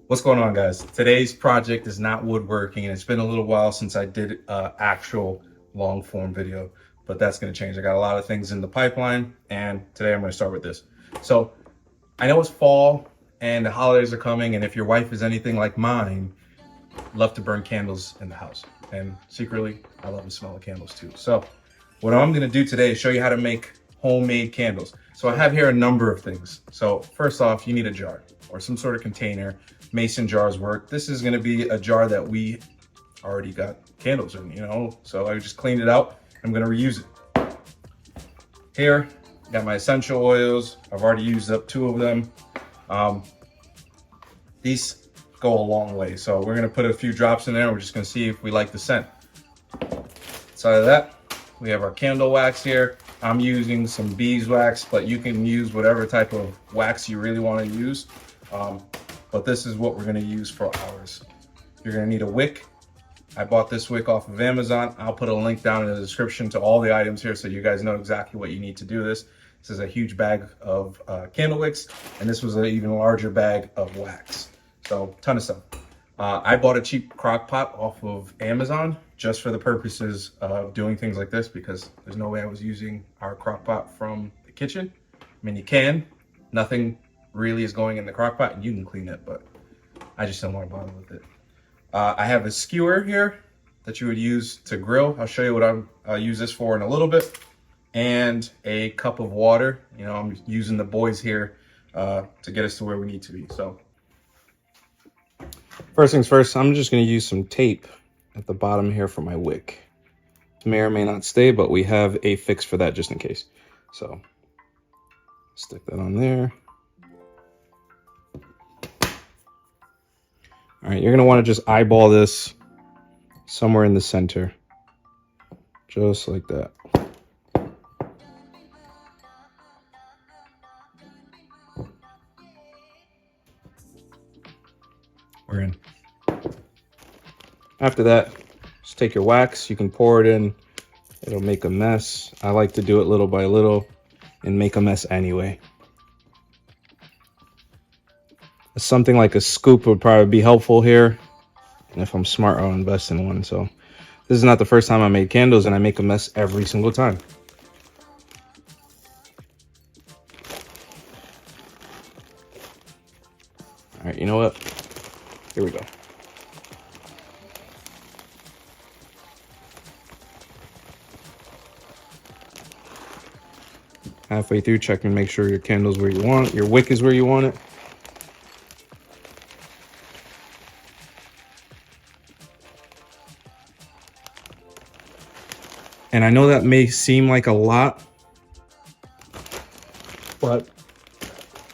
What's going on, guys? Today's project is not woodworking, and it's been a little while since I did an actual long form video, but that's going to change. I got a lot of things in the pipeline, and today I'm going to start with this. So I know it's fall and the holidays are coming, and if your wife is anything like mine, love to burn candles in the house. And secretly, I love the smell of candles too. So what I'm going to do today is show you how to make homemade candles. So I have here a number of things. So first off, you need a jar or some sort of container. Mason jars work. This is going to be a jar that we already got candles in, so I just cleaned it out. I'm going to reuse it. Here, got my essential oils. I've already used up 2 of them. These go a long way. So we're going to put a few drops in there. We're just going to see if we like the scent. Aside of that, we have our candle wax here. I'm using some beeswax, but you can use whatever type of wax you really want to use. But this is what we're going to use for ours. You're going to need a wick. I bought this wick off of Amazon. I'll put a link down in the description to all the items here so you guys know exactly what you need to do this. This is a huge bag of candle wicks, and this was an even larger bag of wax. So, ton of stuff. I bought a cheap crock pot off of Amazon just for the purposes of doing things like this, because there's no way I was using our crock pot from the kitchen. I mean, you can. Nothing really is going in the crock pot, and you can clean it, but I just don't want to bother with it. I have a skewer here that you would use to grill. I'll show you what I'll use this for in a little bit. And a cup of water. I'm using the boys here to get us to where we need to be. So first things first, I'm just going to use some tape at the bottom here for my wick. It may or may not stay, but we have a fix for that just in case. So stick that on there. All right, you're going to want to just eyeball this somewhere in the center, just like that. We're in. After that, just take your wax. You can pour it in. It'll make a mess. I like to do it little by little and make a mess anyway. Something like a scoop would probably be helpful here. And if I'm smart, I'll invest in one. So this is not the first time I made candles, and I make a mess every single time. All right, you know what? Here we go. Halfway through, check and make sure your candle's where you want it. Your wick is where you want it. And I know that may seem like a lot, but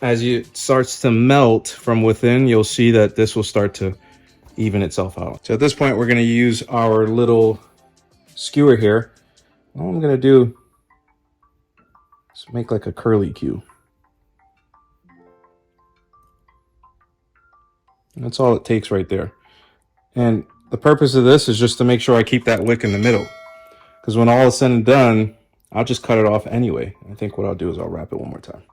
as it starts to melt from within, you'll see that this will start to even itself out. So at this point, we're going to use our little skewer here. All I'm going to do is make like a curly Q. And that's all it takes right there. And the purpose of this is just to make sure I keep that wick in the middle. Because when all is said and done, I'll just cut it off anyway. I think what I'll do is I'll wrap it one more time.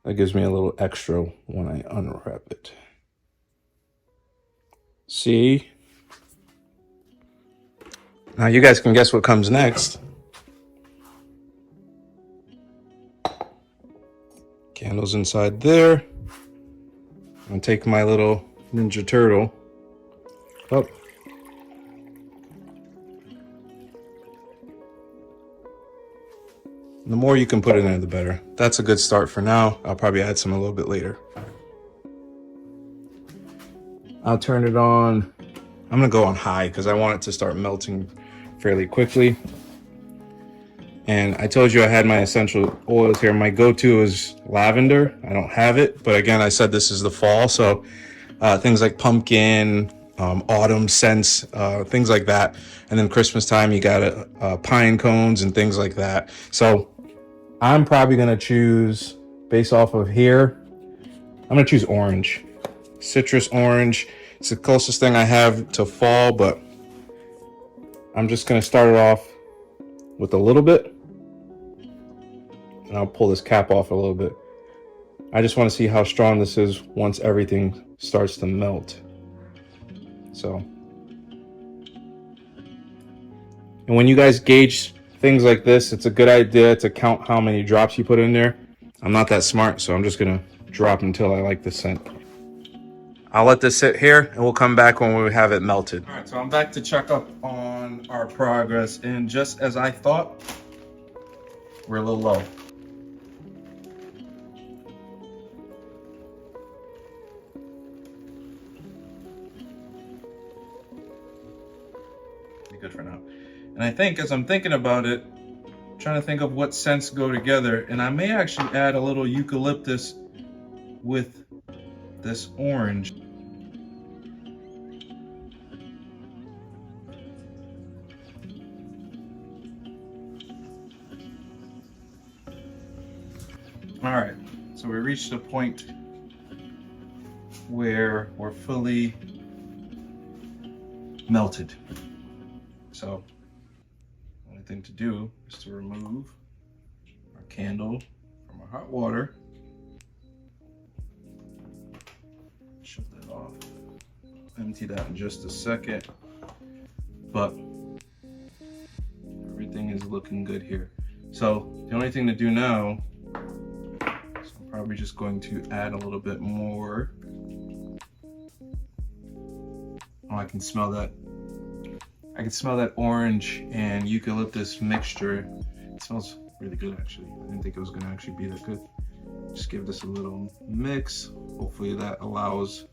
That gives me a little extra when I unwrap it. See? Now you guys can guess what comes next. Candles inside there. I'll take my little Ninja Turtle. Oh. The more you can put in there, the better. That's a good start for now. I'll probably add some a little bit later. I'll turn it on. I'm gonna go on high because I want it to start melting fairly quickly. And I told you I had my essential oils here. My go-to is lavender. I don't have it, but again, I said this is the fall, so things like pumpkin, autumn scents, things like that. And then Christmas time, you got pine cones and things like that. So I'm probably gonna choose, based off of here, I'm gonna choose orange. Citrus orange. It's the closest thing I have to fall, but I'm just gonna start it off with a little bit. And I'll pull this cap off a little bit. I just want to see how strong this is once everything starts to melt. So, and when you guys gauge things like this, it's a good idea to count how many drops you put in there. I'm not that smart, so I'm just gonna drop until I like the scent. I'll let this sit here and we'll come back when we have it melted. All right, so I'm back to check up on our progress, and just as I thought, we're a little low. Good for now. And I think as I'm thinking about it, I'm trying to think of what scents go together, and I may actually add a little eucalyptus with this orange. All right, so we reached a point where we're fully melted. So the only thing to do is to remove our candle from our hot water. Shut that off. Empty that in just a second. But everything is looking good here. So the only thing to do now is I'm probably just going to add a little bit more. Oh, I can smell that. I can smell that orange and eucalyptus mixture. It smells really good, actually. I didn't think it was gonna actually be that good. Just give this a little mix. Hopefully that allows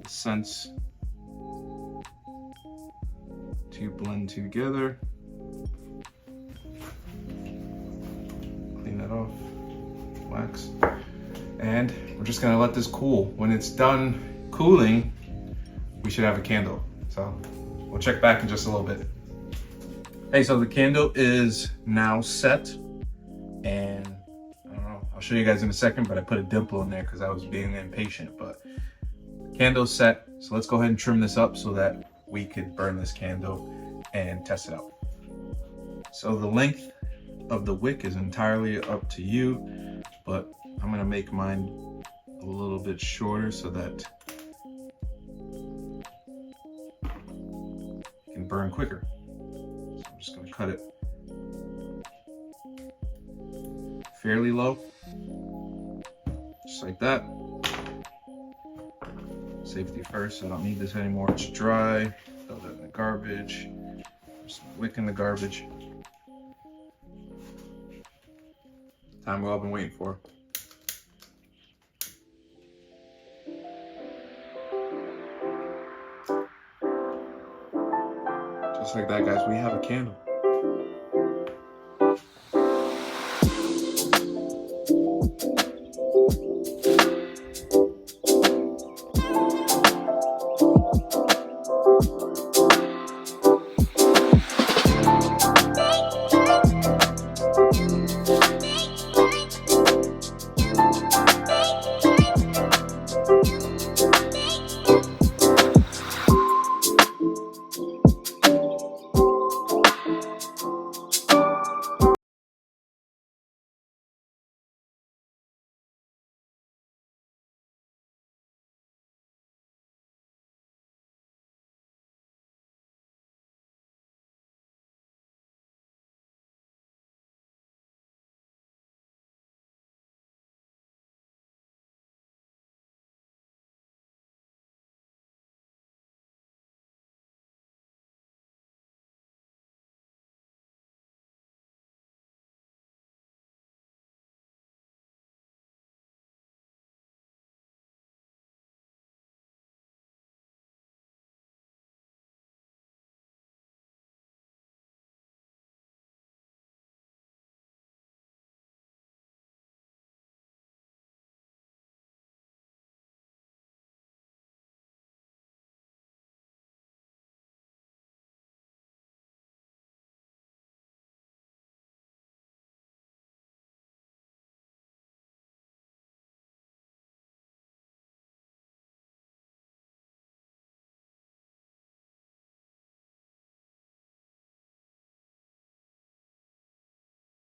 the scents to blend together. Clean that off, wax. And we're just gonna let this cool. When it's done cooling, we should have a candle. So we'll check back in just a little bit. Hey, so the candle is now set, and I don't know, I'll show you guys in a second, but I put a dimple in there because I was being impatient, but the candle's set. So let's go ahead and trim this up so that we could burn this candle and test it out. So the length of the wick is entirely up to you, but I'm gonna make mine a little bit shorter so that it can burn quicker. So I'm just gonna cut it fairly low, just like that. Safety first, I don't need this anymore, it's dry. Throw that in the garbage. Just wick in the garbage. Time we've all been waiting for. Just like that, guys, we have a candle.